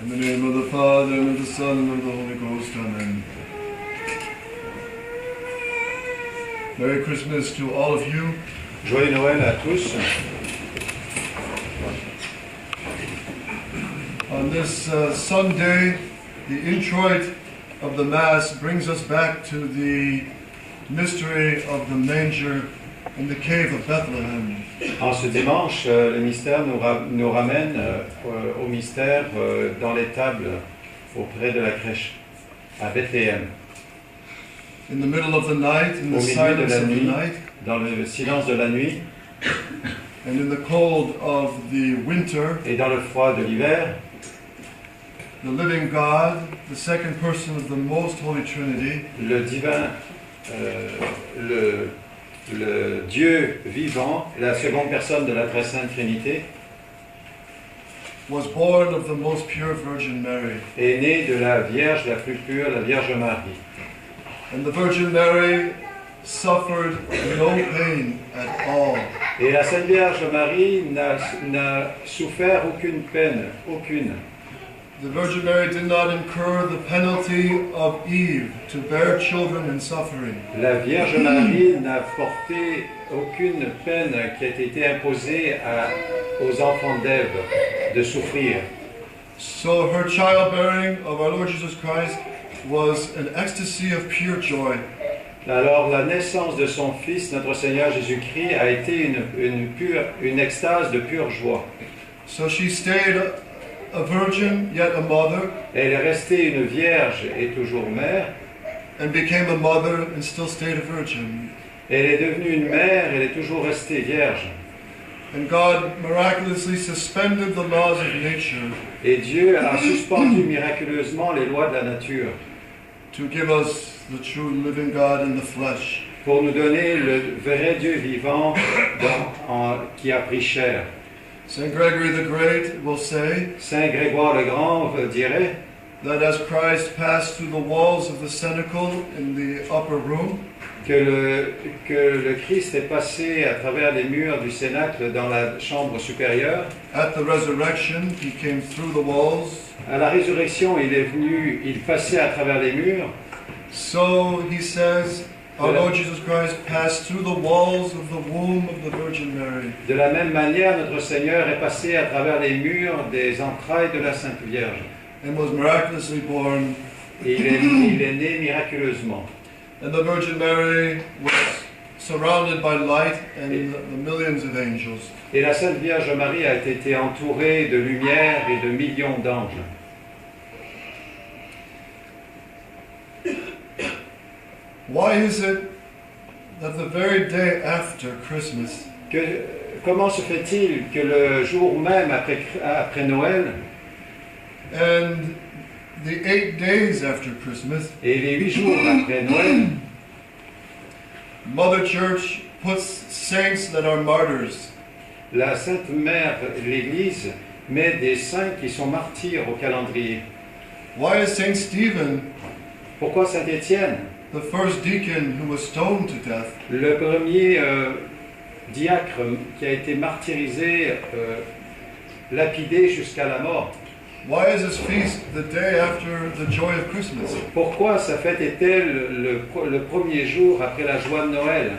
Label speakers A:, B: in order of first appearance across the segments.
A: In the name of the Father, and of the Son, and of the Holy Ghost. Amen. Merry Christmas to all of you.
B: Joyeux Noël à tous.
A: On this Sunday, the introit of the Mass brings us back to the mystery of the manger in the cave of Bethlehem.
B: En ce dimanche, le mystère nous ramène au mystère dans l'étable auprès de la crèche à Bethléem.
A: In the middle of the night, in the silence of the night,
B: dans le silence de la nuit,
A: and in the cold of the winter,
B: et dans le froid de l'hiver,
A: the living God, the second person of the Most Holy Trinity,
B: le divin, le Dieu vivant, la seconde personne de la très sainte Trinité,
A: was born of the most pure Virgin Mary.
B: Est né de la Vierge la plus pure, la Vierge Marie.
A: And the Virgin Mary suffered no pain at all.
B: Et la Sainte Vierge Marie n'a souffert aucune peine, aucune.
A: The Virgin Mary did not incur the penalty of Eve to bear children in suffering.
B: La Vierge Marie n'a porté aucune peine qui a été imposée aux enfants d'Ève de souffrir.
A: So her childbearing of our Lord Jesus Christ was an ecstasy of pure joy.
B: Alors la naissance de son Fils, notre Seigneur Jésus-Christ, a été une extase de pure joie.
A: So she stayed a virgin, yet a mother.
B: Elle est restée une vierge et toujours mère.
A: And became a mother and still stayed a virgin.
B: Elle est devenue une mère, elle est toujours restée vierge.
A: And God miraculously suspended the laws of nature.
B: Et Dieu a suspendu miraculeusement les lois de la nature.
A: To give us the true living God in the flesh.
B: Pour nous donner le vrai Dieu vivant qui a pris chair.
A: Saint Gregory the Great will say,
B: Saint Grégoire le Grand dirait,
A: that as Christ passed through the walls of the cenacle in the upper room,
B: que le Christ est passé à travers les murs du cénacle dans la chambre supérieure.
A: At the resurrection, he came through the walls.
B: À la résurrection, il passait à travers les murs.
A: So he says, our Lord Jesus Christ passed through the walls of the womb of the Virgin Mary.
B: De la même manière, notre Seigneur est passé à travers les murs des entrailles de la Sainte Vierge.
A: And was miraculously born.
B: Et il est né miraculeusement.
A: And the Virgin Mary was surrounded by light and the millions of angels.
B: Et la Sainte Vierge Marie a été entourée de lumière et de millions d'anges.
A: Why is it that the very day after Christmas,
B: comment se fait-il que le jour même après Noël,
A: and the 8 days after Christmas,
B: et les 8 jours après Noël,
A: Mother Church puts saints that are martyrs?
B: La Sainte Mère, l'Église, met des saints qui sont martyrs au calendrier.
A: Why is Saint Stephen,
B: pourquoi Saint Étienne,
A: the first deacon who was stoned to death,
B: le premier diacre qui a été martyrisé, lapidé jusqu'à la mort?
A: why is his feast the day after the joy of Christmas?
B: Pourquoi sa fête est-elle le premier jour après la joie de Noël?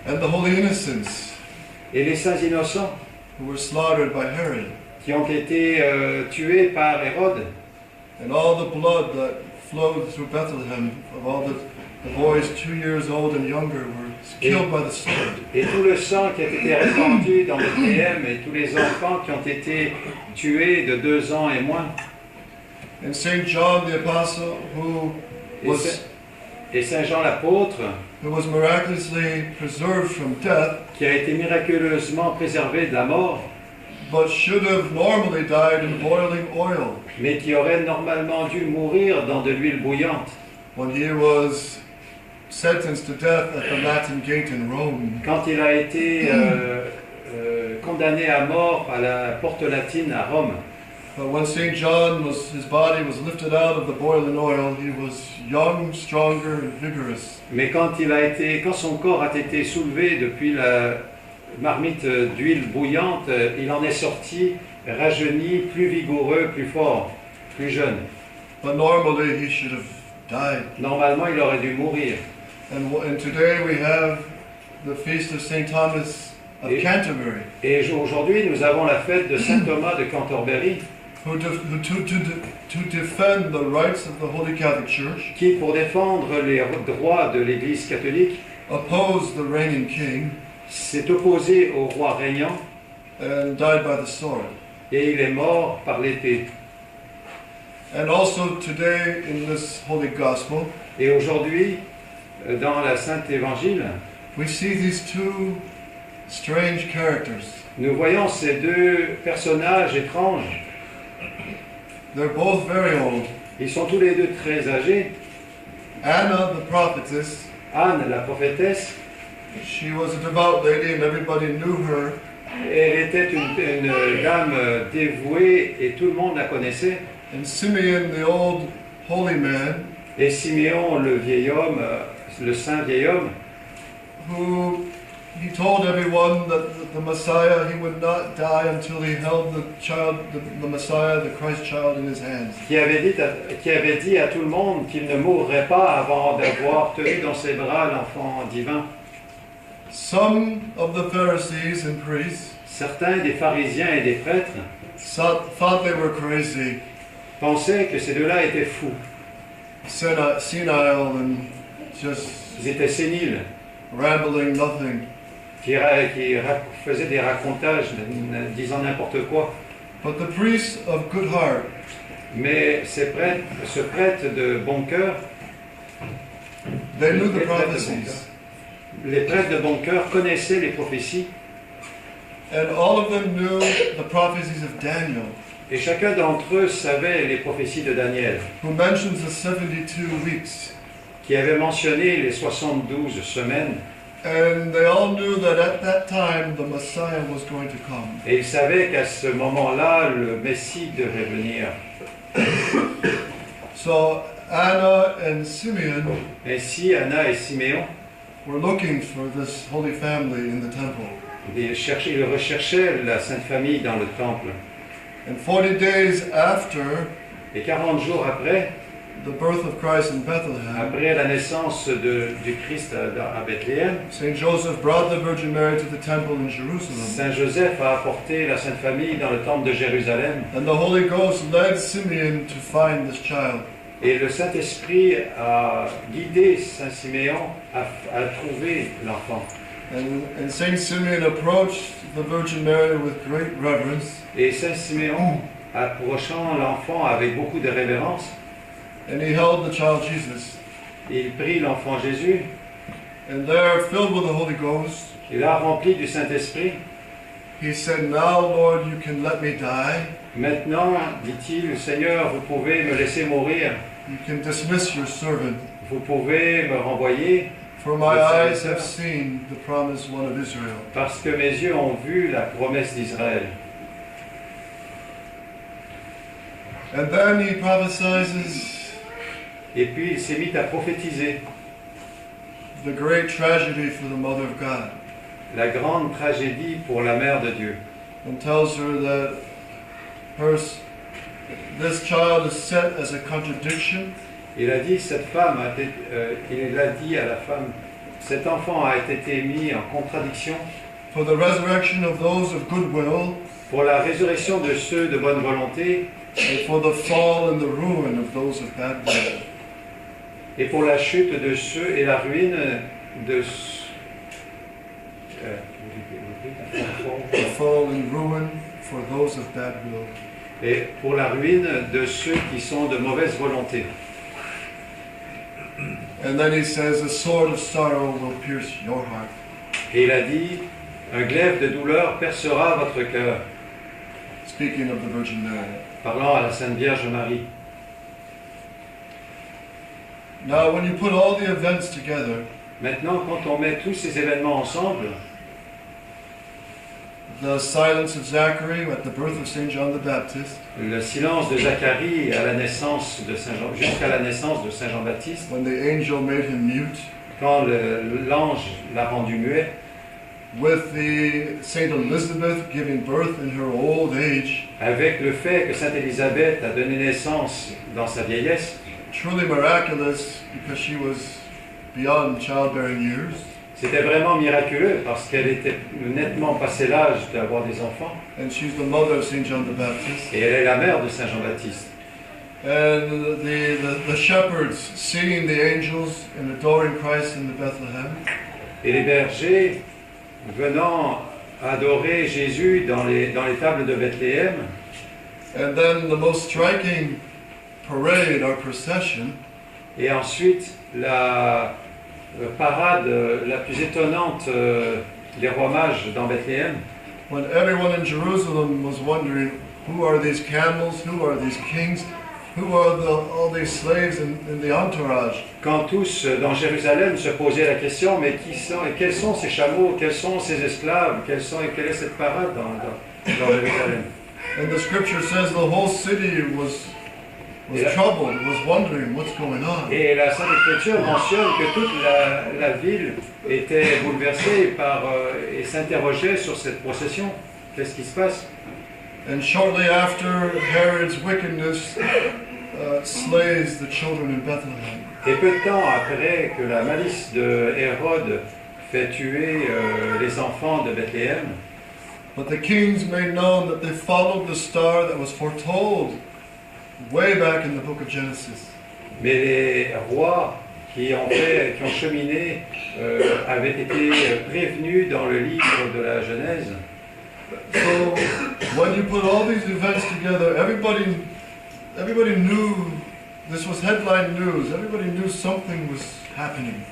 A: And the holy innocents,
B: Et les saints innocents
A: who were slaughtered by Herod,
B: qui ont été tués par Hérode,
A: and all the blood that flowed through Bethlehem of all the boys 2 years old and younger were killed by the sword.
B: Et tout le sang qui a été répandu dans Bethléem et tous les enfants qui ont été tués de 2 ans et moins.
A: And Saint John the Apostle,
B: Et Saint Jean l'apôtre,
A: who was miraculously preserved from death,
B: qui a été miraculeusement préservé de la mort,
A: but should have normally died in boiling oil
B: mais qui aurait normalement dû mourir dans de l'huile bouillante
A: when he was sentenced to death at the Latin Gate in Rome.
B: quand il a été condamné à mort à la porte latine à Rome.
A: But when Saint John his body was lifted out of the boiling oil, he was young, stronger, and vigorous.
B: Mais quand son corps a été soulevé depuis la marmite d'huile bouillante, il en est sorti rajeuni, plus vigoureux, plus fort. plus jeune.
A: But normally he should have died.
B: Normalement, il aurait dû mourir.
A: And today we have the feast of St. Thomas of
B: Et-
A: Canterbury,
B: Et aujourd'hui, nous avons la fête de Saint Thomas de Canterbury,
A: to defend the rights of the Holy Catholic Church,
B: qui, pour défendre les droits de l'Église catholique,
A: opposed the reigning king,
B: s'est opposé au roi régnant
A: and died by the sword.
B: et il est mort par l'épée.
A: And also today in this Holy Gospel,
B: Et aujourd'hui, dans la Sainte Évangile,
A: we see these two strange characters.
B: nous voyons ces deux personnages étranges.
A: They're both very old.
B: Ils sont tous les deux très âgés.
A: Anna, the prophetess,
B: Anne, la prophétesse,
A: she was a devout lady and everybody knew her.
B: elle était une dame dévouée et tout le monde la connaissait.
A: And Simeon, the old holy man,
B: Et Siméon, le vieil homme, le saint vieil homme,
A: who he told everyone that the Messiah, he would not die until he held the child, the Messiah, the Christ child in his hands.
B: qui avait dit à tout le monde qu'il ne mourrait pas avant d'avoir tenu dans ses bras l'enfant divin.
A: Some of the Pharisees and priests
B: Certains des pharisiens et des prêtres
A: thought they were crazy,
B: pensaient que ces deux-là étaient fous.
A: senile, and just
B: Ils étaient séniles,
A: rambling nothing.
B: qui faisaient des racontages disant n'importe quoi.
A: But the priests of good heart,
B: Mais ce prêtre de bon cœur,
A: they knew the
B: les prêtres de bon
A: prophecies.
B: cœur, les prêtres de bon cœur connaissaient les prophéties,
A: And all of them knew the prophecies of Daniel,
B: et chacun d'entre eux savait les prophéties de Daniel,
A: who mentions the 72 weeks.
B: qui avait mentionné les 72 semaines,
A: And they all knew that at that time the Messiah was going to come.
B: et ils savaient qu'à ce moment-là, le Messie devait venir.
A: So Anna and Simeon
B: Ainsi, Anna et Siméon,
A: were looking for this holy family in the temple.
B: ils recherchaient la Sainte Famille dans le temple.
A: And 40 days after
B: Et 40 jours après,
A: the birth of Christ in Bethlehem,
B: après la naissance du Christ à Bethléem,
A: St. Joseph brought the Virgin Mary to the temple in Jerusalem.
B: Saint Joseph a apporté la Sainte Famille dans le temple de Jérusalem.
A: And the Holy Ghost led Simeon to find this child.
B: Et le Saint-Esprit a guidé Saint Siméon à trouver l'enfant.
A: And St. Simeon approached the Virgin Mary with great reverence.
B: Et Saint Siméon, approchant l'enfant avec beaucoup de révérence,
A: And he held the child Jesus.
B: il prit l'enfant Jésus,
A: And there, filled with the Holy Ghost,
B: et là rempli du Saint-Esprit,
A: he said, "Now, Lord, you can let me die.
B: maintenant, dit-il, Seigneur, vous pouvez me laisser mourir,
A: You can dismiss your servant.
B: vous pouvez me renvoyer,
A: For my eyes have seen the promised one of Israel."
B: parce que mes yeux ont vu la promesse d'Israël.
A: And then he prophesies
B: Et puis il s'est mis à prophétiser
A: the great tragedy for the Mother of God,
B: la grande tragédie pour la Mère de Dieu.
A: and tells her that this child is set as a contradiction
B: Il a dit, il a dit à la femme, cet enfant a été mis en contradiction
A: for the resurrection of those of goodwill
B: pour la résurrection de ceux de bonne volonté
A: and for the fall and the ruin of those of bad will.
B: et pour la chute de ceux et la ruine de
A: The fall and ruin for those of bad will.
B: et pour la ruine de ceux qui sont de mauvaise volonté.
A: And then he says, "A sword of sorrow will pierce your heart."
B: Et il a dit, un glaive de douleur percera votre cœur,
A: Speaking of the Virgin Mary.
B: parlant à la Sainte Vierge Marie.
A: Now, when you put all the events together,
B: Maintenant, quand on met tous ces événements ensemble,
A: the silence of Zachary at the birth of St. John the Baptist,
B: le silence de Zacharie à la naissance de Saint Jean, jusqu'à la naissance de Saint Jean-Baptiste,
A: when the angel made him mute,
B: quand l'ange l'a rendu muet,
A: with the Saint Elizabeth giving birth in her old age,
B: avec le fait que Sainte Élisabeth a donné naissance dans sa vieillesse,
A: truly miraculous because she was beyond childbearing years.
B: c'était vraiment miraculeux parce qu'elle était nettement passé l'âge d'avoir des enfants.
A: And she's the mother of Saint John the Baptist.
B: Et elle est la mère de Saint Jean-Baptiste.
A: And the shepherds seeing the angels and adoring Christ in the Bethlehem.
B: Et les bergers venant adorer Jésus dans les tables de Bethléem.
A: And then the most striking parade or procession.
B: Et ensuite, la parade la plus étonnante des rois mages dans Bethléem.
A: When everyone in Jerusalem was wondering, who are these camels, who are these kings, who are all these slaves in the entourage?
B: Quand tous dans Jérusalem se posaient la question, mais quels sont ces chameaux, quels sont ces esclaves, quelle est cette parade dans Jérusalem?
A: And the scripture says the whole city was troubled, was wondering what's going on.
B: Et la Sainte Écriture mentionne que toute la ville était bouleversée et s'interrogeait sur cette procession. Qu'est-ce qui se passe?
A: And shortly after, Herod's wickedness slays the children in Bethlehem.
B: Et peu de temps après que la malice de Hérode fait tuer les enfants de Bethléem,
A: But the kings made known that they followed the star that was foretold way back in the book of Genesis.
B: mais les rois qui ont cheminé avaient été prévenus dans le livre de la Genèse.
A: So when you put all these events together, everybody knew this was headline news. Everybody knew something was happening.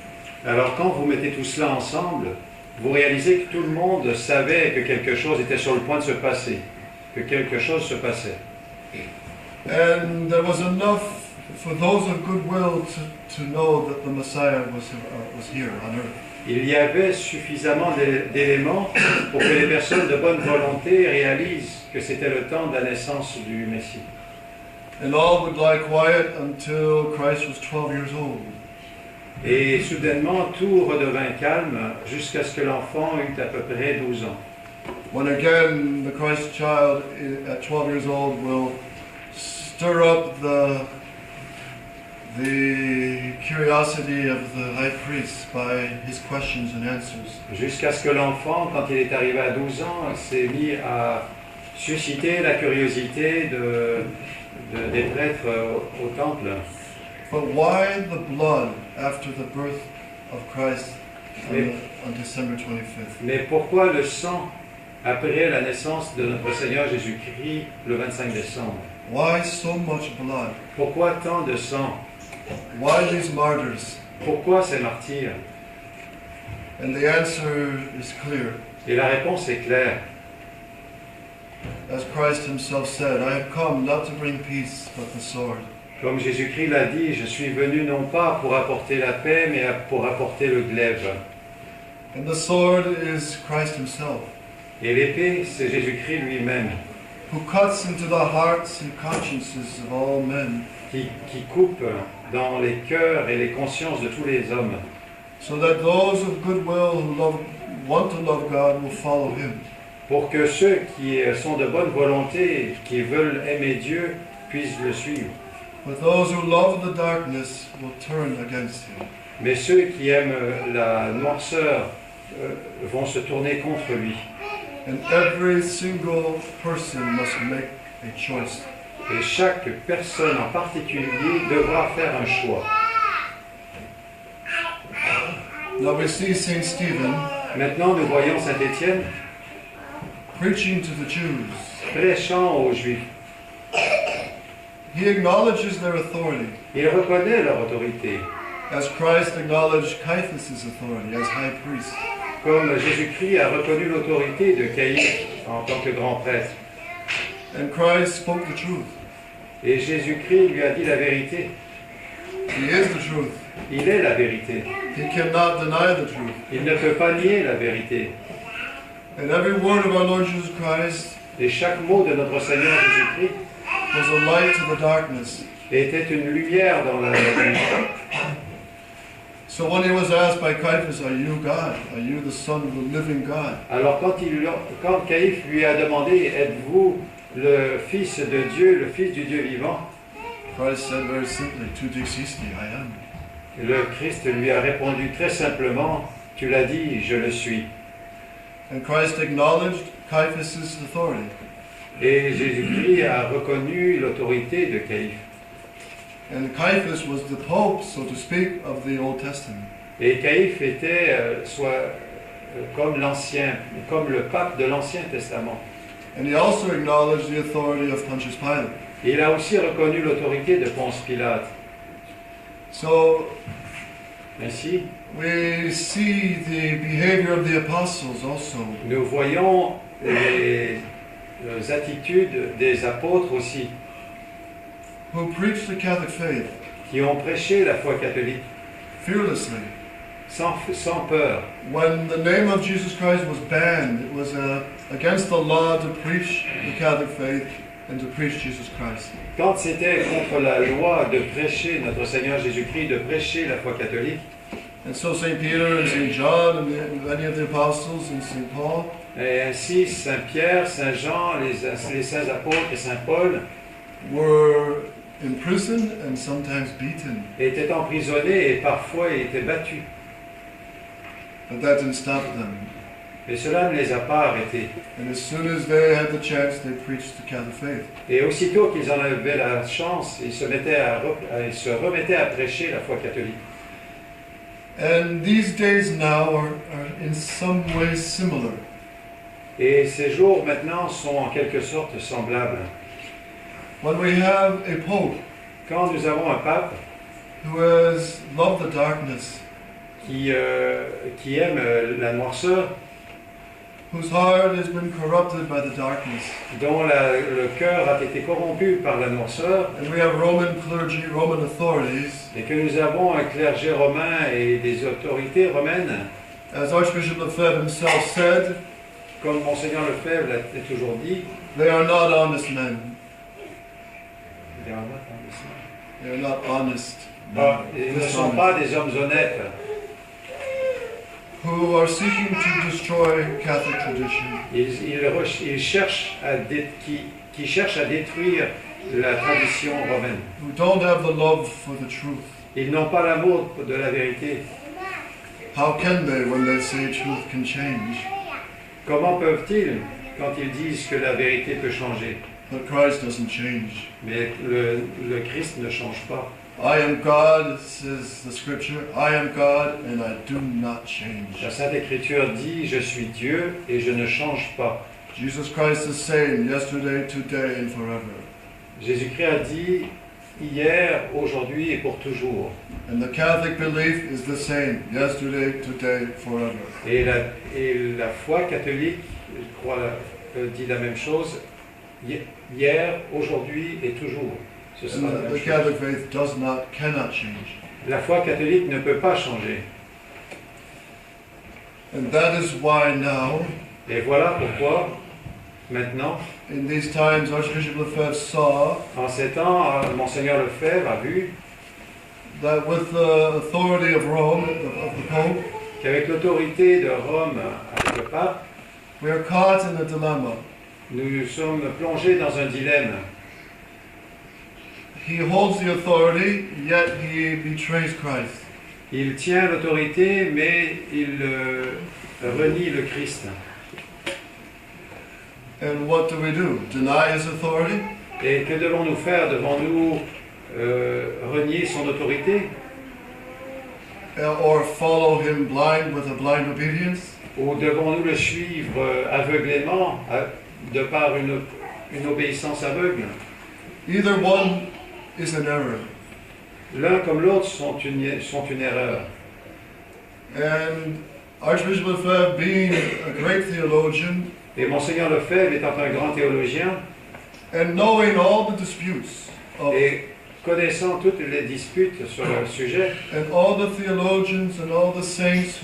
B: Alors quand vous mettez tout cela ensemble, vous réalisez que tout le monde savait que quelque chose était sur le point de se passer, que quelque chose se passait.
A: And there was enough for those of goodwill to know that the Messiah was here on earth.
B: Il y avait suffisamment d'éléments pour que les personnes de bonne volonté réalisent que c'était le temps de la naissance du Messie.
A: And all would lie quiet until Christ was 12 years old.
B: Et soudainement, tout redevint calme jusqu'à ce que l'enfant eût à peu près 12 ans.
A: When again the Christ child at 12 years old will stir up the curiosity of the high priest by his questions and answers.
B: Jusqu'à ce que l'enfant, quand il est arrivé à 12 ans, s'est mis à susciter la curiosité des prêtres au temple.
A: But why the blood after the birth of Christ on December 25th?
B: Mais pourquoi le sang après la naissance de notre Seigneur Jésus-Christ le 25 décembre?
A: Why so much blood?
B: Pourquoi tant de sang?
A: Why these martyrs?
B: Pourquoi ces martyrs?
A: And the answer is clear.
B: Et la réponse est claire.
A: As Christ himself said, I have come not to bring peace, but the sword.
B: Comme Jésus-Christ l'a dit, je suis venu non pas pour apporter la paix, mais pour apporter le glaive.
A: And the sword is Christ himself,
B: Et l'épée, c'est Jésus-Christ lui-même,
A: who cuts into the hearts and consciences of all men,
B: qui coupe dans les cœurs et les consciences de tous les hommes,
A: so that those of goodwill who want to love God will follow him.
B: pour que ceux qui sont de bonne volonté, qui veulent aimer Dieu, puissent le suivre.
A: But those who love the darkness will turn against him.
B: Mais ceux qui aiment la noirceur vont se tourner contre lui.
A: And every single person must make a choice.
B: Et chaque personne en particulier devra faire un choix.
A: Now we see Saint Stephen
B: Maintenant, nous voyons Saint Étienne
A: preaching to the Jews.
B: prêchant aux Juifs.
A: He acknowledges their authority,
B: Il reconnaît leur autorité,
A: as Christ acknowledged Caiaphas' authority as high priest.
B: comme Jésus-Christ a reconnu l'autorité de Caïphe en tant que grand prêtre.
A: And Christ spoke the truth.
B: Et Jésus-Christ lui a dit la vérité.
A: He is the truth.
B: Il est la vérité.
A: He cannot deny the truth.
B: Il ne peut pas nier la vérité.
A: And every word of our Lord Jesus Christ
B: Et chaque mot de notre Seigneur Jésus-Christ
A: was a light to the darkness.
B: était une lumière dans la nuit.
A: So when he was asked by Caiaphas, "Are you God? Are you the Son of the living God?"
B: Alors quand Caïphe lui a demandé, êtes-vous le Fils de Dieu, le Fils du Dieu vivant,
A: Christ said very simply, "Tu dixisti, I am."
B: le Christ lui a répondu très simplement, tu l'as dit, je le suis.
A: And Christ acknowledged Caiaphas' authority.
B: Et Jésus-Christ a reconnu l'autorité de Caïphe.
A: And Caiaphas was the Pope, so to speak, of the Old Testament.
B: Et Caïphe était comme le pape de l'Ancien Testament.
A: And he also acknowledged the authority of Pontius Pilate.
B: Et il a aussi reconnu l'autorité de Ponce Pilate.
A: So
B: Ainsi,
A: we see the behavior of the apostles also.
B: nous voyons les attitudes des apôtres aussi,
A: Who preached the Catholic faith
B: qui ont prêché la foi catholique
A: fearlessly.
B: sans peur.
A: When the name of Jesus Christ was banned, it was against the law to preach the Catholic faith and to preach Jesus Christ.
B: Quand c'était contre la loi de prêcher notre Seigneur Jésus-Christ, de prêcher la foi catholique,
A: And so St. Peter and St. John and many of the apostles and St. Paul
B: et ainsi Saint Pierre, Saint Jean, les saints apôtres et Saint Paul
A: were imprisoned and sometimes beaten.
B: étaient emprisonnés et parfois étaient battus.
A: But that didn't stop them.
B: Mais cela ne les a pas arrêtés.
A: And as soon as they had the chance, they preached the Catholic faith.
B: Et aussitôt qu'ils en avaient la chance, ils se remettaient à prêcher la foi catholique.
A: And these days now are in some ways similar.
B: Et ces jours maintenant sont en quelque sorte semblables.
A: When we have a pope
B: Quand nous avons un pape
A: who has loved the darkness,
B: qui aime la noirceur,
A: whose heart has been corrupted by the darkness,
B: dont le cœur a été corrompu par la noirceur,
A: and we have Roman clergy, Roman authorities,
B: et que nous avons un clergé romain et des autorités romaines,
A: as Archbishop Lefebvre himself said,
B: comme Monseigneur Lefebvre l'a toujours dit,
A: they are not honest men. They are not honest
B: ils ne sont pas des hommes honnêtes,
A: who are seeking to destroy Catholic tradition.
B: ils cherchent qui cherchent à détruire la tradition romaine.
A: Who don't have the love for the truth.
B: Ils n'ont pas l'amour de la vérité.
A: How can they when they say truth can change?
B: Comment peuvent-ils quand ils disent que la vérité peut changer?
A: But Christ doesn't change.
B: Mais le Christ ne change pas.
A: I am God, says the scripture. I am God and I do not change.
B: La Sainte Écriture dit, je suis Dieu et je ne change pas.
A: Jesus Christ is same yesterday, today and forever.
B: Jésus-Christ a dit, hier, aujourd'hui et pour toujours.
A: And the Catholic belief is the same yesterday, today, forever.
B: Et la foi catholique, je crois, dit la même chose, hier, aujourd'hui et toujours. Ce sera la
A: And
B: même
A: the
B: chose.
A: Catholic faith cannot change.
B: La foi catholique ne peut pas changer.
A: And that is why now,
B: Et voilà pourquoi, maintenant,
A: in these times, Archbishop Lefebvre saw
B: en ces temps, Monseigneur Lefebvre a vu
A: that with the authority of Rome, of the Pope,
B: qu'avec l'autorité de Rome, avec le pape,
A: we are caught in a dilemma.
B: nous sommes plongés dans un dilemme.
A: He holds the authority, yet he betrays Christ.
B: Il tient l'autorité, mais il renie le Christ.
A: And what do we do? Deny his authority?
B: Et que devons-nous faire? Devons-nous renier son autorité?
A: Or follow him blind with a blind obedience?
B: Ou devons-nous le suivre aveuglément, de par une obéissance aveugle?
A: Either one is an error.
B: L'un comme l'autre sont une erreur.
A: And Archbishop Lefebvre, being a great theologian,
B: Et Monseigneur Lefebvre étant un grand théologien,
A: and knowing all the disputes of,
B: et connaissant toutes les disputes sur le sujet,
A: and all the theologians and all the saints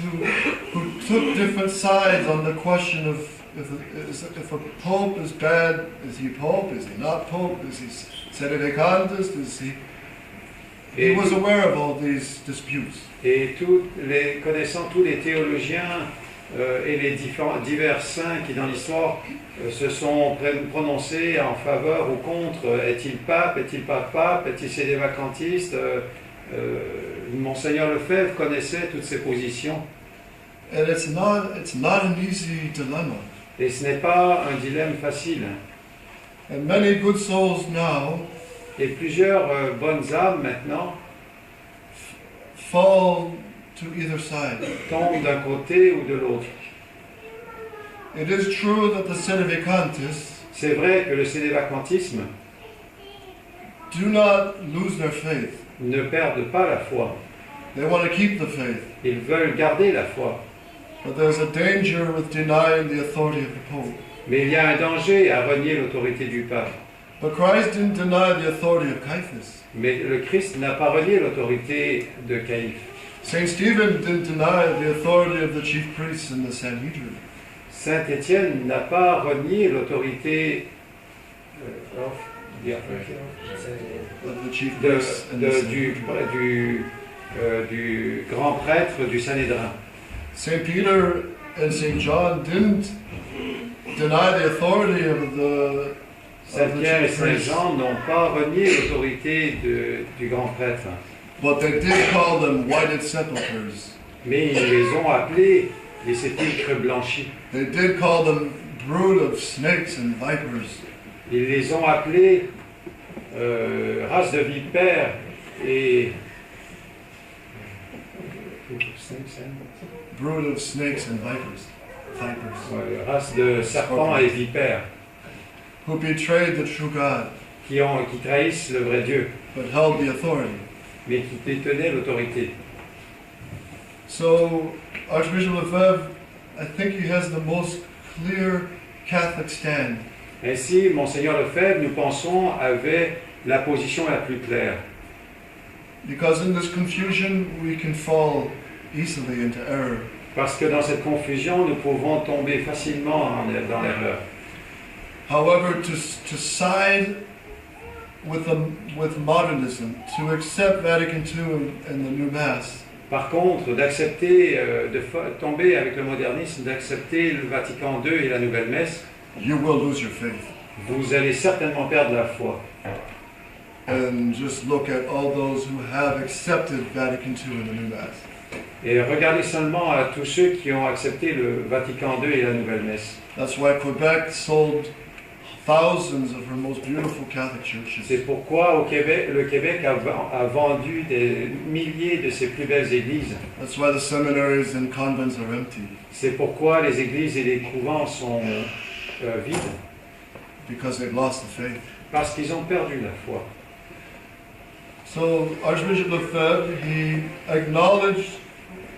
A: who took different sides on the question of if a pope is bad, is he pope? Is he not pope? Is he sedevacantist? He
B: Et,
A: was aware of all these disputes.
B: connaissant tous les théologiens et les divers saints qui dans l'histoire se sont prononcés en faveur ou contre, est-il pape, est-il pas pape, est-il sédévacantiste, Monseigneur Lefebvre connaissait toutes ces positions.
A: And it's not an easy dilemma.
B: Et ce n'est pas un dilemme facile.
A: And many good souls now
B: Et plusieurs bonnes âmes maintenant
A: fall to either side.
B: tombent d'un côté ou de l'autre.
A: It is true that the Sedevacantists
B: C'est vrai que le sédévacantisme
A: do not lose their faith.
B: ne perdent pas la foi.
A: They want to keep the faith.
B: Ils veulent garder la foi.
A: But there's a danger with denying the authority of the Pope.
B: Mais il y a un danger à renier l'autorité du pape.
A: But Christ didn't deny the authority of Caiaphas.
B: Mais le Christ n'a pas renié l'autorité de Caïphe.
A: Saint Stephen didn't deny the authority of the chief priests in the Sanhedrin.
B: Saint Étienne n'a pas renié l'autorité
A: Of the chief priests in the Sanhedrin.
B: du grand prêtre du Sanhédrin.
A: Saint Peter and Saint John didn't deny the authority of the
B: Saint Pierre et
A: chief
B: Saint
A: priests,
B: Jean n'ont pas renié l'autorité du grand prêtre.
A: but they did call them whited sepulchres.
B: Mais ils les ont appelés les sépulcres blanchis.
A: They did call them brood of snakes and vipers.
B: Ils les ont appelés race de vipères et
A: Brood of snakes and vipers.
B: race de serpents et vipères
A: Who betrayed the true God,
B: qui trahissent le vrai Dieu,
A: but held the authority.
B: mais qui détenaient l'autorité.
A: So, Archbishop Lefebvre, I think he has the most clear Catholic stand.
B: Ainsi, Monseigneur Lefebvre, nous pensons, avait la position la plus claire.
A: Because in this confusion, we can fall easily into error.
B: Parce que dans cette confusion, nous pouvons tomber facilement dans l'erreur.
A: However, to side with modernism, to accept Vatican II and the new Mass,
B: Par contre, d'accepter, tomber avec le modernisme, d'accepter le Vatican II et la Nouvelle Messe,
A: you will lose your faith.
B: vous allez certainement perdre la foi.
A: And just look at all those who have accepted Vatican II and the new Mass.
B: Et regardez seulement à tous ceux qui ont accepté le Vatican II et la Nouvelle Messe.
A: That's why Quebec sold thousands of her most beautiful Catholic churches.
B: C'est pourquoi le Québec a vendu des milliers de ses plus belles églises.
A: That's why the seminaries and convents are empty,
B: C'est pourquoi les églises et les couvents sont vides.
A: because they've lost the faith.
B: Parce qu'ils ont perdu la foi.
A: So Archbishop Lefebvre, he acknowledged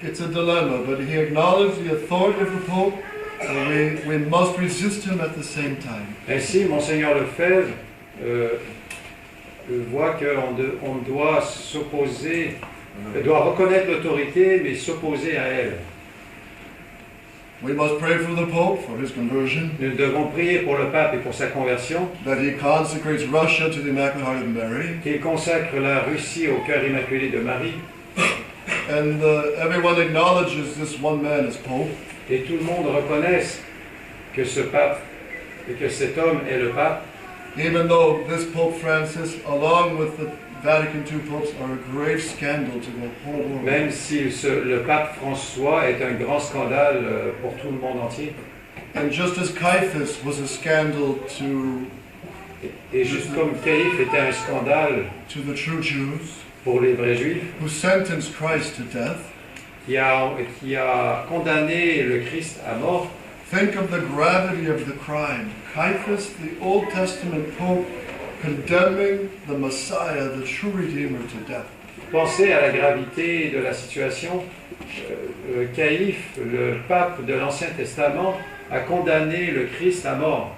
A: it's a dilemma, but he acknowledged the authority of the Pope, and we must resist him at the same time.
B: Ainsi, Monseigneur Lefebvre voit qu'on doit s'opposer, doit reconnaître l'autorité, mais s'opposer à elle.
A: We must pray for the Pope, for his conversion,
B: Nous devons prier pour le pape et pour sa conversion,
A: that he consecrates Russia to the Immaculate Heart of Mary,
B: qu'il consacre la Russie au cœur immaculé de Marie,
A: and everyone acknowledges this one man as Pope,
B: et tout le monde reconnaisse que ce pape et que cet homme est le pape,
A: even though this Pope Francis, along with the Vatican II popes, are a grave scandal to the whole world.
B: même si le pape François est un grand scandale pour tout le monde entier.
A: And just as Caiaphas was a scandal to
B: Et juste comme Caïphe était un scandale
A: the true Jews,
B: pour les vrais juifs,
A: who sentenced Christ to death,
B: qui a condamné le Christ à mort,
A: think of the gravity of the crime. Caiaphas, the Old Testament Pope, condemning the Messiah, the true Redeemer, to death.
B: pensez à la gravité de la situation. Caïphe, le pape de l'Ancien Testament, a condamné le Christ à mort.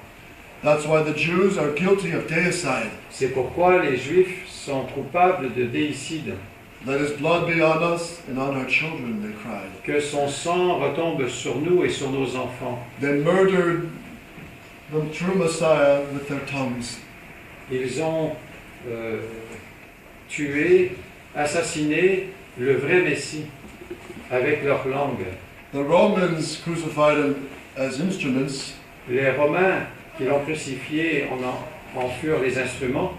A: That's why the Jews are guilty of deicide.
B: C'est pourquoi les Juifs sont coupables de déicide.
A: Let his blood be on us and on our children, they cried.
B: Que son sang retombe sur nous et sur nos enfants.
A: They murdered the true Messiah with their tongues.
B: Ils ont tué assassiner le vrai Messie avec leur langue.
A: The Romans crucified him as instruments,
B: Les Romains qui l'ont crucifié en furent les instruments.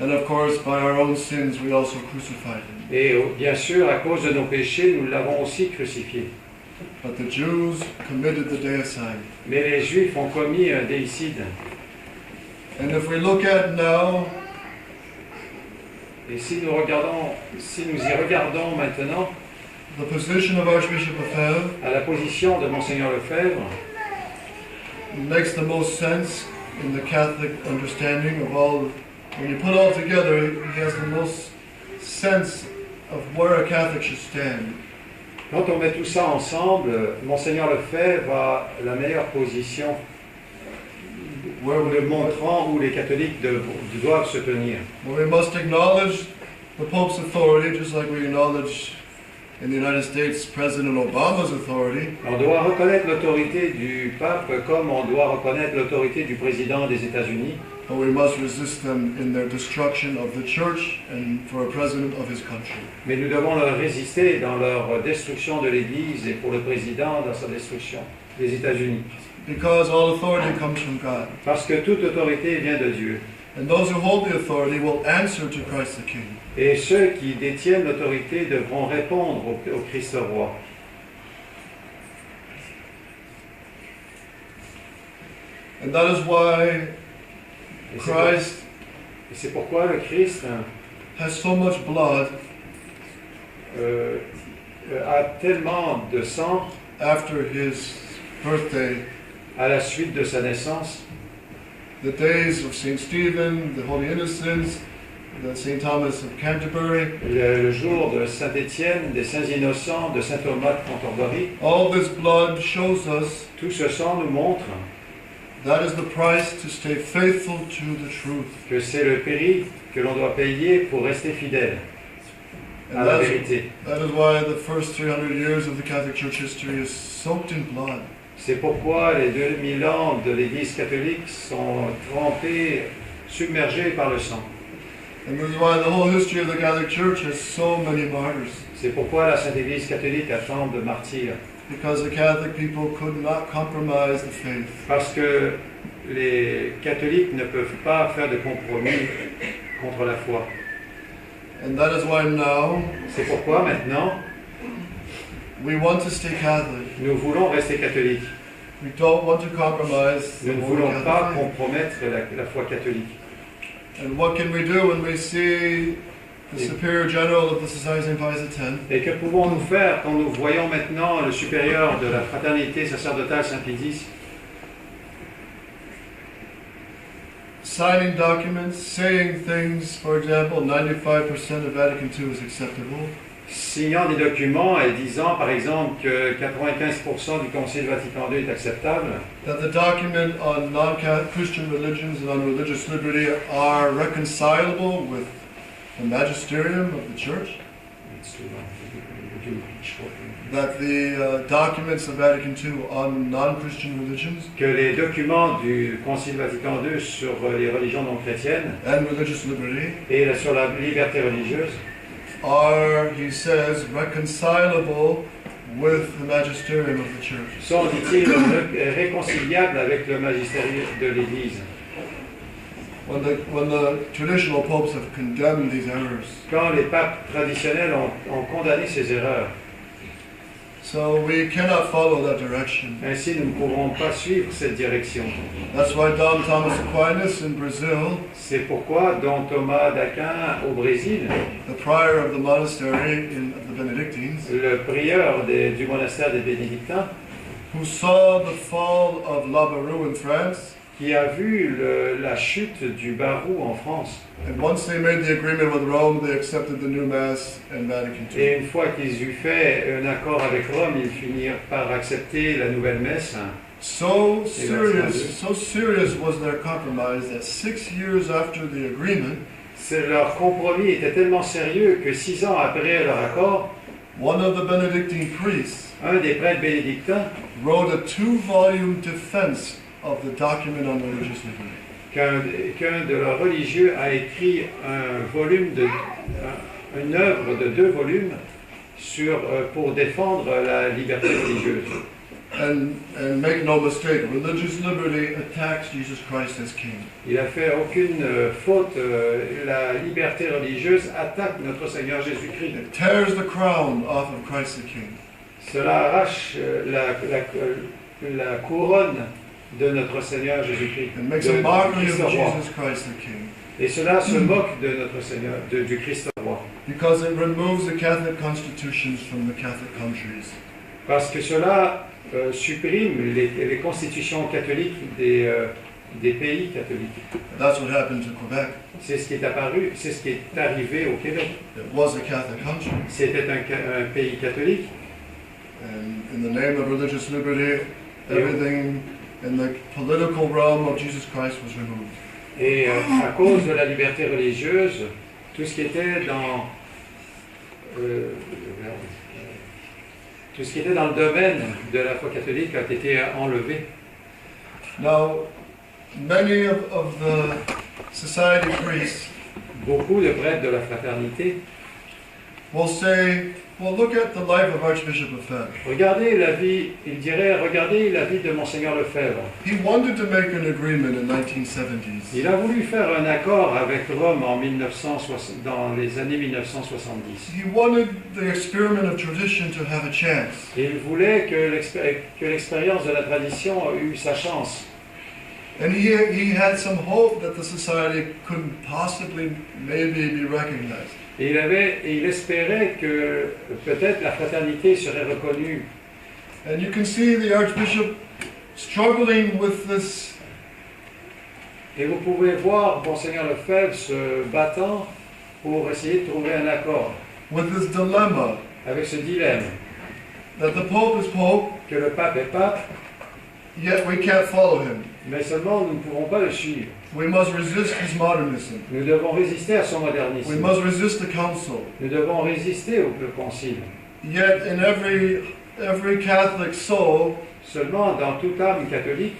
A: and of course, by our own sins, we also crucified him.
B: Et bien sûr, à cause de nos péchés, nous l'avons aussi crucifié.
A: But the Jews committed the deicide.
B: Mais les Juifs ont commis un déicide.
A: And if we look at now,
B: Et si nous y regardons maintenant
A: the position of Archbishop Lefebvre
B: à la position de Monseigneur Lefebvre,
A: makes the most sense in the Catholic understanding of all. When you put all together, he has the most sense of where a Catholic should stand.
B: quand on met tout ça ensemble, Monseigneur Lefebvre a la meilleure position montrant où les catholiques doivent se tenir.
A: We must acknowledge the Pope's authority, just like we acknowledge in the United States President Obama's authority.
B: On doit reconnaître l'autorité du pape comme on doit reconnaître l'autorité du président des États-Unis,
A: But we must resist them in their destruction of the church and for a president of his country.
B: mais nous devons leur résister dans leur destruction de l'Église et pour le président dans sa destruction des États-Unis.
A: Because all authority comes from God.
B: Parce que toute autorité vient de Dieu.
A: And those who hold the authority will answer to Christ the King.
B: Et ceux qui détiennent l'autorité devront répondre au Christ roi.
A: And that is why
B: Et
A: Christ
B: c'est pourquoi le Christ
A: has so much blood
B: a tellement de sang
A: after his birthday.
B: à la suite de sa naissance.
A: The days of St. Stephen, the Holy Innocents, the St. Thomas of Canterbury,
B: Le jour de Saint-Étienne, des Saints Innocents, de Saint Thomas de Canterbury,
A: all this blood shows us
B: tout ce sang nous montre
A: that is the price to stay faithful to the truth.
B: que c'est le prix que l'on doit payer pour rester fidèle à
A: And
B: la
A: that is,
B: vérité.
A: that is why the first 300 years of the Catholic Church history is soaked in blood.
B: C'est pourquoi les 2000 ans de l'Église catholique sont trempés, submergés par le sang.
A: And this is why the whole history of the Catholic Church has so many martyrs.
B: C'est pourquoi la Sainte Église catholique a tant de martyrs.
A: Because the Catholic people could not compromise the faith.
B: Parce que les catholiques ne peuvent pas faire de compromis contre la foi.
A: And that is why now
B: C'est pourquoi maintenant,
A: we want to stay Catholic.
B: nous voulons rester catholiques.
A: We don't want to compromise the
B: Nous ne
A: Holy
B: voulons pas
A: Catholic faith.
B: compromettre la foi catholique.
A: And what can we do when we see the Superior General of the Society of St. Pius X
B: Et que pouvons-nous faire quand nous voyons maintenant le supérieur de la fraternité sacerdotale Saint-Pie X
A: signing documents, saying things, for example, 95% of Vatican II is acceptable,
B: signant des documents et disant par exemple que 95% du Concile Vatican II est acceptable,
A: that the document on non-Christian religions and on religious liberty are reconcilable with the magisterium of the Church, that the documents of Vatican II on non-Christian religions
B: que les documents du Concile Vatican II sur les religions non chrétiennes
A: and religious liberty
B: et sur la liberté religieuse
A: are, he says, reconcilable with the magisterium of the Church.
B: sont, dit-il, réconciliables avec le magistère de l'Église.
A: When the traditional popes have condemned these errors.
B: Quand les papes traditionnels ont condamné ces erreurs,
A: So we cannot follow that direction.
B: ainsi nous ne pourrons pas suivre cette direction.
A: That's why Dom Thomas Aquinas in Brazil,
B: C'est pourquoi Don Thomas d'Aquin au Brésil,
A: the prior of the monastery of the Benedictines,
B: le prieur du monastère des Bénédictins,
A: who saw the fall of La Barou in France,
B: qui a vu la chute du Barou en France.
A: and once they made the agreement with Rome, they accepted the new Mass and Vatican II.
B: Et une fois qu'ils eurent fait un accord avec Rome, ils finirent par accepter la nouvelle messe.
A: So serious was their compromise that 6 years after the agreement,
B: Leur compromis était tellement sérieux que 6 ans après leur accord,
A: one of the Benedictine priests
B: un des prêtres bénédictins,
A: wrote a 2-volume defense of the document on religious liberty.
B: qu'un de leurs religieux a écrit un volume une œuvre de 2 volumes pour défendre la liberté religieuse.
A: And make no mistake, religious liberty attacks Jesus Christ as King.
B: Il a fait aucune faute. La liberté religieuse attaque notre Seigneur Jésus-Christ.
A: It tears the crown off of Christ the King.
B: Cela arrache la couronne de notre Seigneur Jésus-Christ.
A: It makes
B: de
A: a mockery
B: Christ
A: of
B: roi.
A: Jesus Christ the King.
B: Et cela se moque de notre Seigneur, du Christ roi.
A: Because it removes the Catholic constitutions from the Catholic countries.
B: Parce que cela supprime les constitutions catholiques des pays catholiques.
A: That's what happened to Quebec.
B: C'est ce qui est apparu, c'est ce qui est arrivé au Québec.
A: It was a Catholic country.
B: C'était un pays catholique.
A: And in the name of religious liberty, everything in the political realm of Jesus Christ was removed.
B: Et à cause de la liberté religieuse, tout ce qui était dans le domaine de la foi catholique a été enlevé.
A: Now, many of the society priests
B: Beaucoup de prêtres de la fraternité,
A: will say, well, look at the life of Archbishop Lefebvre.
B: regardez la vie de Monseigneur Lefebvre.
A: He wanted to make an agreement in 1970s.
B: Il a voulu faire un accord avec Rome dans les années 1970.
A: He wanted the experiment of tradition to have a chance.
B: Il voulait que l'expérience de la tradition ait eu sa chance.
A: And he had some hope that the society couldn't possibly maybe be recognized.
B: Et il espérait que peut-être la fraternité serait reconnue.
A: And you can see the Archbishop struggling with this.
B: Et vous pouvez voir Monseigneur Lefebvre se battant pour essayer de trouver un accord
A: With this dilemma
B: avec ce dilemme
A: that the Pope is Pope,
B: que le pape est pape,
A: yet we can't follow him.
B: mais seulement nous ne pouvons pas le suivre.
A: We must resist his modernism.
B: Nous devons résister à son
A: We
B: modernisme.
A: must resist the council.
B: Nous devons résister au concile.
A: Yet in every Catholic soul,
B: Seulement, dans toute âme catholique,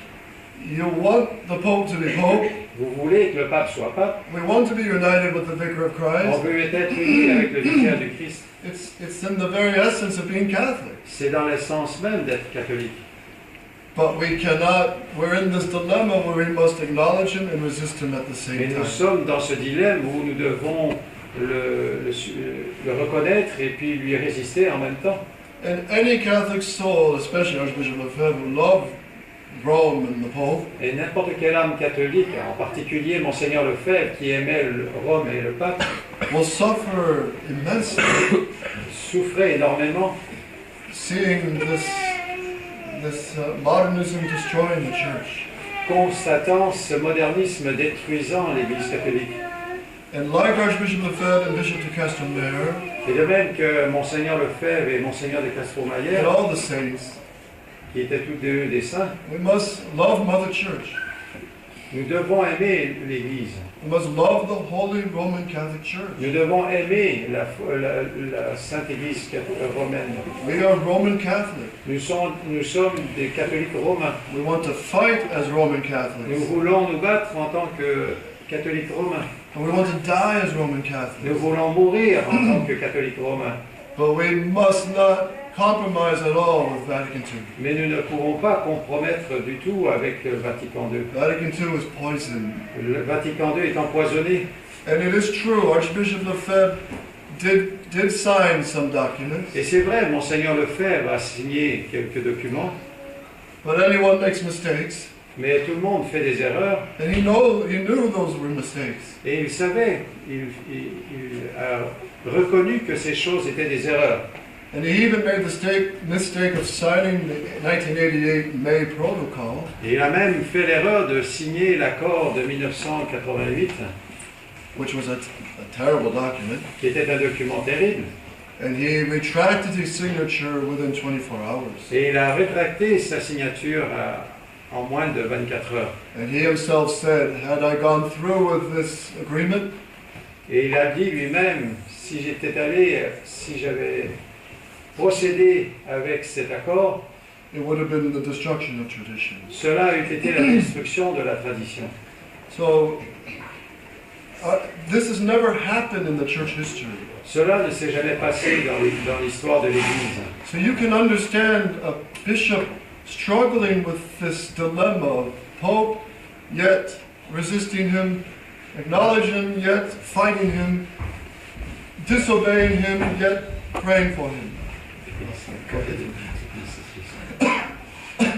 A: you want the Pope to be Pope.
B: vous voulez que le pape soit pape.
A: We want to be united with the Vicar of
B: On
A: Christ.
B: veut être unis avec le vicaire du Christ.
A: It's in the very essence of being Catholic.
B: C'est dans l'essence même d'être catholique.
A: But we cannot, we're in this dilemma where we must acknowledge him and resist him at the
B: Mais
A: same
B: nous
A: time.
B: sommes dans ce dilemme où nous devons le reconnaître et puis lui résister en même temps.
A: And any Catholic soul, especially Archbishop Lefebvre, who loved Rome and the Pope,
B: Et n'importe quelle âme catholique, en particulier Monseigneur Lefebvre, qui aimait Rome et le pape,
A: will suffer immensely
B: souffrait énormément
A: seeing this modernism destroying the church.
B: constatant ce modernisme détruisant l'Église catholique.
A: And like Archbishop Lefebvre and Bishop de Castelmaire
B: Et de même que Monseigneur Lefebvre et Monseigneur de
A: and
B: Castromaillère,
A: all the saints,
B: qui étaient tous deux des saints,
A: we must love Mother Church.
B: nous devons aimer l'Église.
A: We must love the Holy Roman Catholic Church.
B: Nous devons aimer la Sainte Église romaine.
A: We are Roman Catholic.
B: Nous sommes des catholiques romains.
A: We want to fight as Roman
B: Nous
A: Catholics.
B: voulons nous battre en tant que catholiques romains.
A: And we want to die as Roman
B: Nous
A: Catholics.
B: voulons mourir en tant que catholiques romains.
A: But we must not compromise at all with Vatican II.
B: Mais nous ne pouvons pas compromettre du tout avec le Vatican II.
A: Vatican II is poison.
B: Le Vatican II est empoisonné.
A: And it is true, Archbishop Lefebvre did sign some documents.
B: Et c'est vrai, Monseigneur Lefebvre a signé quelques documents,
A: But anyone makes mistakes.
B: mais tout le monde fait des erreurs.
A: And he knew those were mistakes.
B: Et il savait, il a reconnu que ces choses étaient des erreurs.
A: And he even made the mistake of signing the 1988 May Protocol,
B: Et il a même fait l'erreur de signer l'accord de 1988,
A: which was a terrible document.
B: qui était un document terrible.
A: And he retracted his signature within 24 hours.
B: Et il a rétracté sa signature en moins de 24 heures.
A: And he himself said, had I gone through with this agreement,
B: Et il a dit lui-même, si j'avais procédé avec cet accord,
A: it would have been the destruction of tradition.
B: cela eût été la destruction de la tradition.
A: So, This has never happened in the church history.
B: Cela ne s'est jamais passé dans l'histoire de l'Église.
A: So you can understand a bishop struggling with this dilemma of Pope, yet resisting him, acknowledging him, yet fighting him, disobeying him, yet praying for him.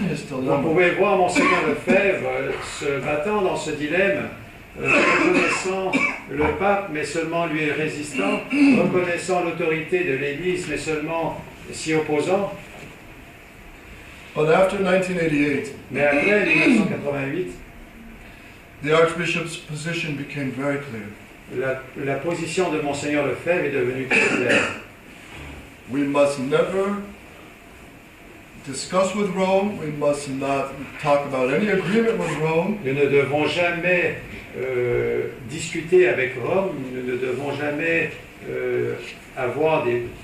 A: His
B: Vous
A: dilemma.
B: pouvez voir Monseigneur Lefebvre se battant dans ce dilemme, reconnaissant le pape, mais seulement lui résistant, reconnaissant l'autorité de l'Église, mais seulement s'y opposant.
A: But after 1988,
B: Mais après 1988,
A: the Archbishop's position became very clear.
B: la position de Monseigneur Lefebvre est devenue très claire.
A: We must never discuss with Rome. We must not talk about any agreement with Rome.
B: Nous ne devons jamais discuter avec Rome, nous ne devons jamais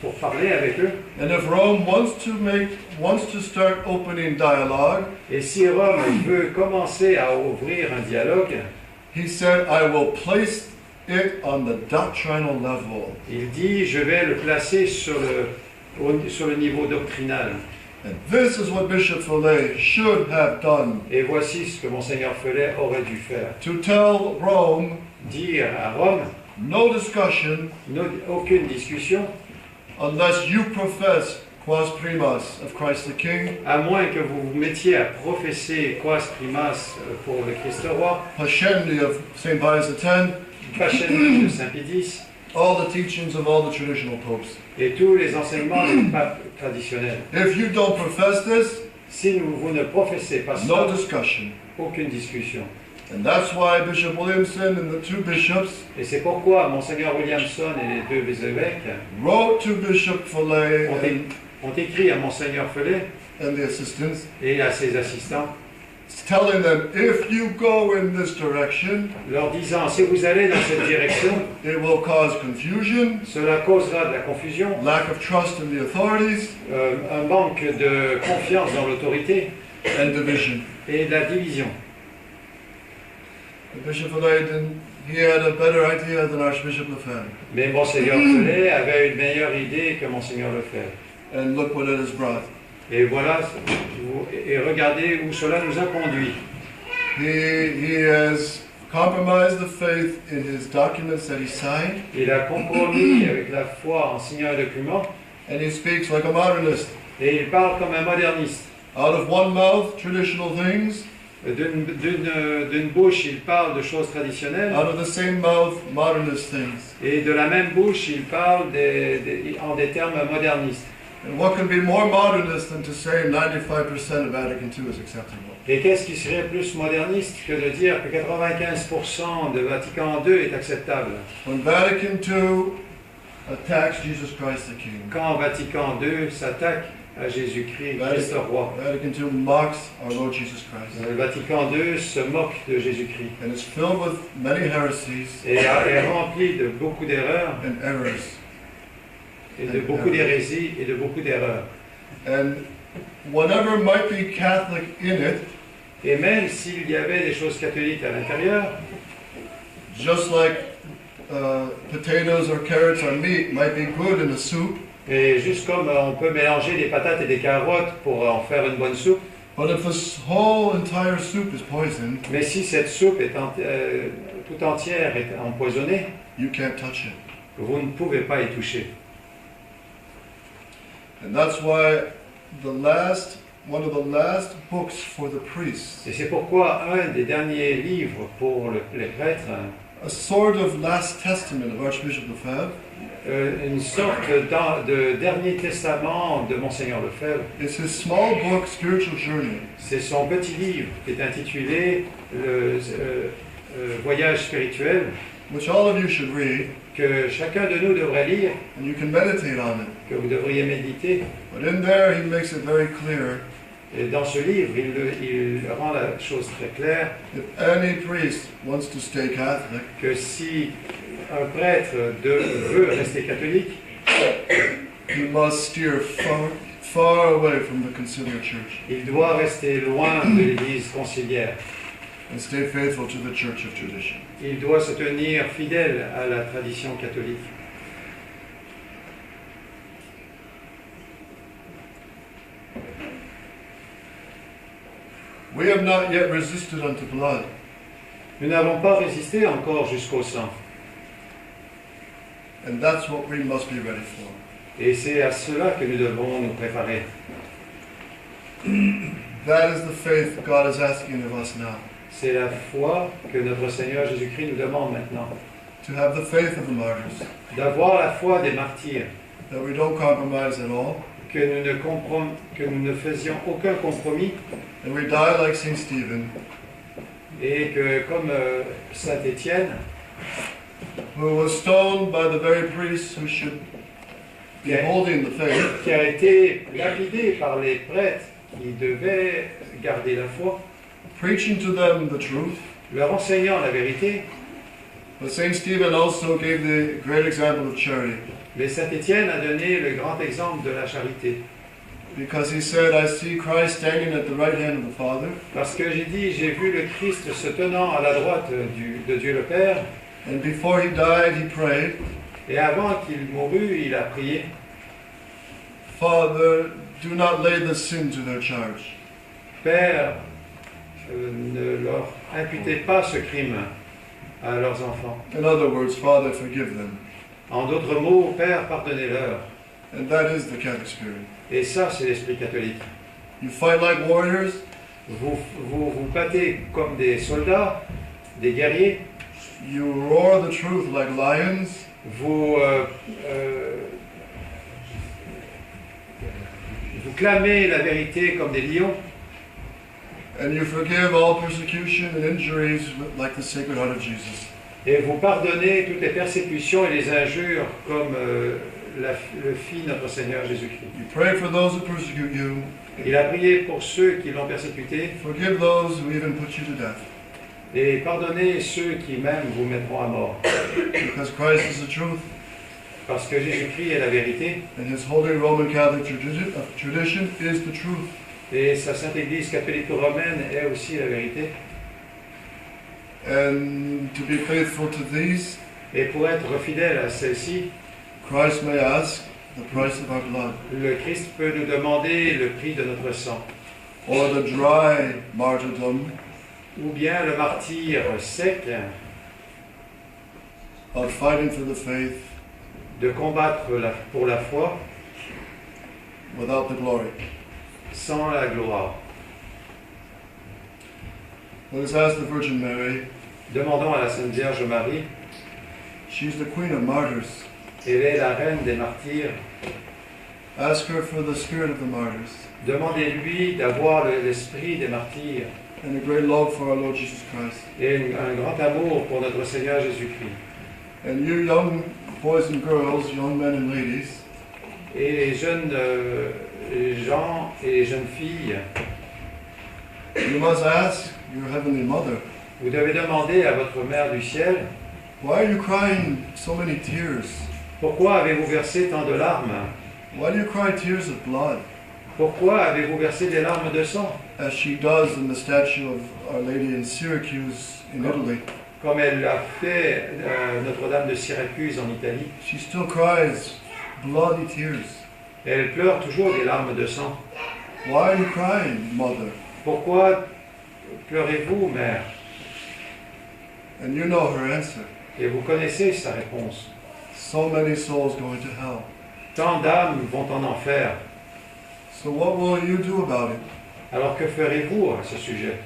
B: pour parler avec eux.
A: And if Rome wants to start opening dialogue,
B: Et si Rome veut commencer à ouvrir un dialogue,
A: he said, I will place it on the doctrinal level.
B: il dit, je vais le placer sur le niveau doctrinal.
A: And this is what Bishop Follet should have done.
B: Et voici ce que Monseigneur Follet aurait dû faire.
A: To tell Rome,
B: Dire à Rome,
A: no discussion
B: aucune discussion,
A: unless you profess quas primas of Christ the King,
B: à moins que vous vous mettiez à professer quas primas pour le Christ roi,
A: Pascendi of St. Pius X,
B: Pascendi de Saint-Pie,
A: all the teachings of all the traditional popes.
B: et tous les enseignements des papes traditionnels.
A: If you don't profess this,
B: Si vous ne professez pas
A: no
B: ça,
A: discussion.
B: aucune discussion.
A: And that's why Bishop Williamson and the two bishops
B: Et c'est pourquoi Monseigneur Williamson et les deux évêques
A: wrote to Bishop Follet
B: ont écrit à Monseigneur Follet
A: and the assistants,
B: et à ses assistants,
A: telling them, if you go in this direction,
B: leur disant, si vous allez dans cette direction,
A: it will cause confusion,
B: cela causera de la confusion,
A: lack of trust in the authorities,
B: un manque de confiance dans l'autorité
A: and division.
B: et de la division.
A: And Bishop Follet, he had a better idea than Archbishop Lefebvre.
B: Mais Monseigneur Follet avait une meilleure idée que Monseigneur Lefebvre.
A: And look what it has brought.
B: Et voilà, et regardez où cela nous a conduit.
A: He has compromised the faith in his documents that he signed,
B: Il a compromis avec la foi en signant un document,
A: and he speaks like a modernist.
B: et il parle comme un moderniste.
A: Out of one mouth, traditional things.
B: D'une bouche, il parle de choses traditionnelles,
A: Out of the same mouth, modernist things.
B: et de la même bouche, il parle en des termes modernistes.
A: And what can be more modernist than to say 95% of Vatican II is acceptable?
B: Et qu'est-ce qui serait plus moderniste que de dire que 95% de Vatican II est acceptable?
A: When Vatican II attacks Jesus Christ the King,
B: Quand Vatican II s'attaque à Jésus-Christ, Christ le roi.
A: Vatican II mocks our Lord Jesus Christ.
B: Le Vatican II se moque de Jésus-Christ
A: And is filled with many heresies
B: et est rempli de beaucoup d'erreurs,
A: and errors.
B: et de beaucoup d'hérésies et de beaucoup d'erreurs.
A: And whatever might be Catholic in it,
B: Et même s'il y avait des choses catholiques à l'intérieur,
A: just like potatoes or carrots or meat might be good in a soup,
B: et juste comme on peut mélanger des patates et des carottes pour en faire une bonne soupe,
A: but if this whole entire soup is poisoned,
B: mais si cette soupe est tout entière est empoisonnée,
A: you can't touch it.
B: vous ne pouvez pas y toucher.
A: And that's why one of the last books for the priests,
B: Et c'est pourquoi un des derniers livres pour les prêtres,
A: a sort of last testament of Archbishop Lefebvre,
B: une sorte de dernier testament de Monseigneur Lefebvre,
A: is his small book, Spiritual Journey.
B: c'est son petit livre qui est intitulé Voyage spirituel,
A: Which all of you should read,
B: que chacun de nous devrait lire,
A: and you can meditate on it.
B: que vous devriez méditer.
A: But in there, he makes it very clear,
B: Et dans ce livre, il rend la chose très claire
A: if any priest wants to stay Catholic,
B: que si un prêtre veut rester catholique,
A: he must steer far away from the conciliar church.
B: il doit rester loin de l'Église conciliaire.
A: and stay faithful to the church of tradition.
B: Il doit se tenir fidèle à la tradition catholique.
A: We have not yet resisted unto blood,
B: Nous n'avons pas résisté encore jusqu'au sang.
A: and that's what we must be ready for.
B: Et c'est à cela que nous devons nous préparer.
A: That is the faith God is asking of us now.
B: C'est la foi que notre Seigneur Jésus-Christ nous demande maintenant.
A: To have the faith of the martyrs,
B: D'avoir la foi des martyrs,
A: that we don't compromise at all,
B: que nous ne faisions aucun compromis
A: and we die like St. Stephen,
B: et que comme Saint Étienne,
A: who was stoned by the very priests who should be holding the faith,
B: qui a été lapidé par les prêtres qui devaient garder la foi,
A: preaching to them the truth.
B: leur enseignant la vérité.
A: But St. Stephen also gave the great example of charity,
B: Mais Saint Étienne a donné le grand exemple de la charité.
A: because he said, I see Christ standing at the right hand of the Father,
B: Parce que j'ai vu le Christ se tenant à la droite de Dieu le Père,
A: and before he died, he prayed,
B: et avant qu'il mourût, il a prié,
A: Father, do not lay this sin to their charge.
B: Père, ne leur imputez pas ce crime à leurs enfants.
A: In other words, Father, forgive them.
B: En d'autres mots, Père, pardonnez-leur.
A: And that is the Catholic spirit.
B: Et ça, c'est l'esprit catholique.
A: You fight like warriors,
B: Vous battez comme des soldats, des guerriers.
A: you roar the truth like lions,
B: Vous clamez la vérité comme des lions.
A: and you forgive all persecution and injuries like the Sacred Heart of Jesus.
B: Et vous pardonnez toutes les persécutions et les injures comme le fit notre Seigneur Jésus-Christ.
A: You pray for those who persecute you,
B: Il a prié pour ceux qui l'ont persécuté
A: forgive those who even put you to death,
B: et pardonnez ceux qui même vous mettront à mort.
A: because Christ is the truth,
B: Parce que Jésus-Christ est la vérité
A: and his holy Roman Catholic tradition is the truth.
B: et sa Sainte Église catholique romaine est aussi la vérité.
A: And to be faithful to these,
B: Et pour être fidèle à celle-ci,
A: Christ may ask the price of our blood,
B: le Christ peut nous demander le prix de notre sang,
A: or the dry martyrdom
B: ou bien le martyre sec
A: of fighting for the faith
B: de combattre pour la foi
A: without the glory.
B: sans la gloire.
A: Let us ask the Virgin Mary.
B: Demandons à la Sainte Vierge Marie,
A: She's the queen of martyrs.
B: elle est la reine des martyrs.
A: Ask her for the spirit of the martyrs
B: Demandez-lui d'avoir l'esprit des martyrs
A: and a great love for our Lord Jesus Christ.
B: et un grand amour pour notre Seigneur Jésus-Christ.
A: And you young boys and girls, young men and ladies,
B: Et les jeunes gens et les jeunes filles,
A: you must ask your heavenly mother,
B: vous devez demander à votre Mère du ciel,
A: why are you crying so many tears?
B: pourquoi avez-vous versé tant de larmes?
A: Why do you cry tears of blood,
B: Pourquoi avez-vous versé des larmes de sang,
A: as she does in the statue of Our Lady in Syracuse in Italy?
B: comme elle l'a fait Notre-Dame de Syracuse en Italie?
A: She still cries bloody tears.
B: Elle pleure toujours des larmes de sang.
A: Why are you crying, mother?
B: Pourquoi pleurez-vous, Mère?
A: And you know her answer.
B: Et vous connaissez sa réponse.
A: So many souls going to hell.
B: Tant d'âmes vont en enfer.
A: So what will you do about it?
B: Alors que ferez-vous à ce sujet?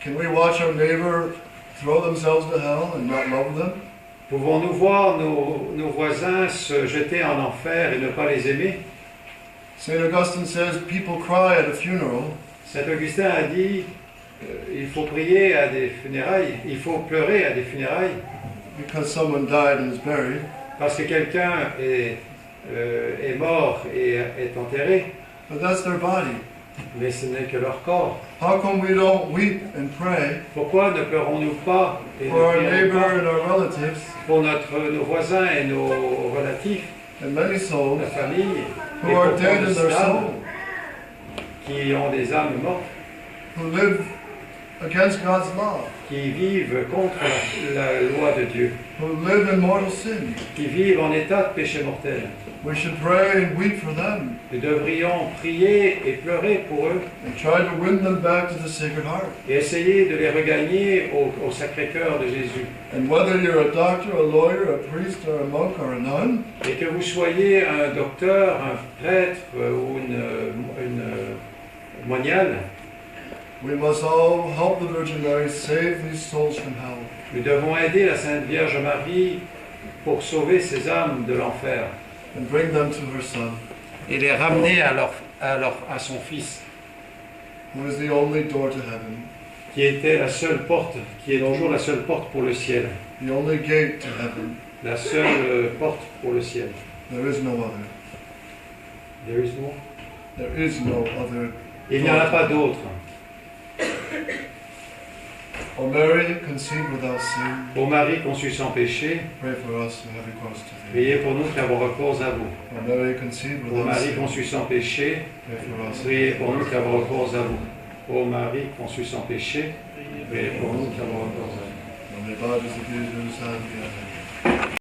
A: Can we watch our neighbor throw themselves to hell and not love them?
B: Pouvons-nous voir nos voisins se jeter en enfer et ne pas les aimer?
A: St. Augustine says people cry at a funeral
B: Saint Augustin a dit, il faut prier à des funérailles, il faut pleurer à des funérailles,
A: because someone died and is buried,
B: parce que quelqu'un est mort et est enterré,
A: but that's their body.
B: mais ce n'est que leur corps.
A: How come we don't weep and pray
B: Pourquoi ne pleurons-nous pas et ne
A: for our
B: prions
A: neighbor
B: pas
A: and our relatives
B: pour nos voisins et nos relatifs,
A: and many souls
B: la famille,
A: who
B: et
A: are
B: pour
A: dead
B: tant
A: in their
B: d'âmes
A: soul,
B: qui ont des âmes mortes,
A: who live against God's law,
B: qui vivent contre la loi de Dieu,
A: who live in mortal sin.
B: qui vivent en état de péché mortel.
A: We should pray and weep for them
B: Nous devrions prier et pleurer pour eux
A: and try to win them back to the Sacred Heart.
B: et essayer de les regagner au Sacré-Cœur de Jésus.
A: And whether you're a doctor, a lawyer, a priest, or a monk, or a nun,
B: Et que vous soyez un docteur, un prêtre ou une moignale,
A: we must all help the Virgin Mary save these souls from hell.
B: nous devons aider la Sainte Vierge Marie pour sauver ces âmes de l'enfer
A: And bring them to her Son,
B: et les ramener à son Fils,
A: who is the only door to heaven,
B: qui était la seule porte, qui est toujours la seule porte pour le ciel,
A: the only gate to heaven.
B: la seule porte pour le ciel.
A: There is no other.
B: There is no-
A: There is no other.
B: Il n'y en a pas d'autre.
A: O Mary, conceived without sin,
B: Ô Marie conçue sans péché,
A: pray for us who have recourse to thee.
B: priez pour nous qui avons recours à vous.
A: O Mary, conceived
B: Ô
A: without
B: Marie
A: sin,
B: conçue sans péché,
A: pray for us.
B: priez pour nous qui avons recours à vous. Ô Marie conçue sans péché, priez pour nous qui avons recours à vous.
A: Non mi Padre, Figlio e Spirito Santo. Amen.